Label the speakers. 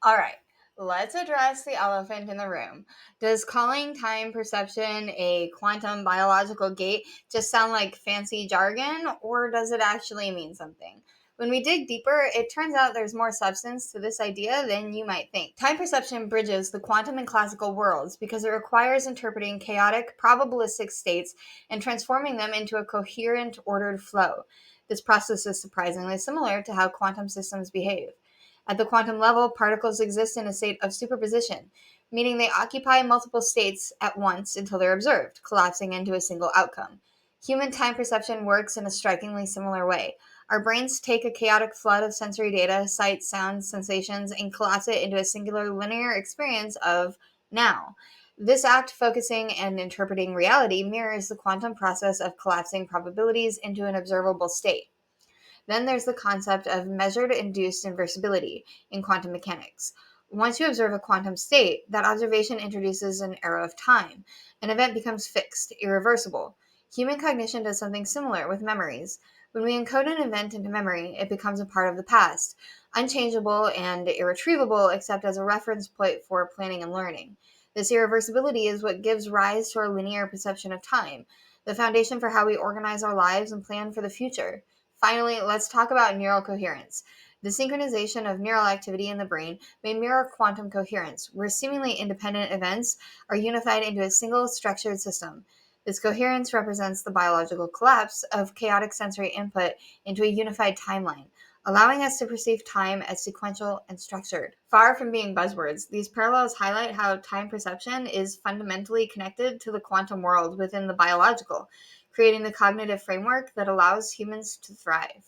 Speaker 1: All right, let's address the elephant in the room. Does calling time perception a quantum biological gate just sound like fancy jargon, or does it actually mean something? When we dig deeper, it turns out there's more substance to this idea than you might think. Time perception bridges the quantum and classical worlds because it requires interpreting chaotic, probabilistic states and transforming them into a coherent, ordered flow. This process is surprisingly similar to how quantum systems behave. At the quantum level, particles exist in a state of superposition, meaning they occupy multiple states at once until they're observed, collapsing into a single outcome. Human time perception works in a strikingly similar way. Our brains take a chaotic flood of sensory data, sight, sound, sensations, and collapse it into a singular linear experience of now. This act, focusing and interpreting reality, mirrors the quantum process of collapsing probabilities into an observable state. Then there's the concept of measured induced inversibility in quantum mechanics. Once you observe a quantum state, that observation introduces an era of time. An event becomes fixed, irreversible. Human cognition does something similar with memories. When we encode an event into memory, it becomes a part of the past, unchangeable and irretrievable except as a reference point for planning and learning. This irreversibility is what gives rise to our linear perception of time, the foundation for how we organize our lives and plan for the future. Finally, let's talk about neural coherence. The synchronization of neural activity in the brain may mirror quantum coherence, where seemingly independent events are unified into a single structured system. This coherence represents the biological collapse of chaotic sensory input into a unified timeline, allowing us to perceive time as sequential and structured. Far from being buzzwords, these parallels highlight how time perception is fundamentally connected to the quantum world within the biological, creating the cognitive framework that allows humans to thrive.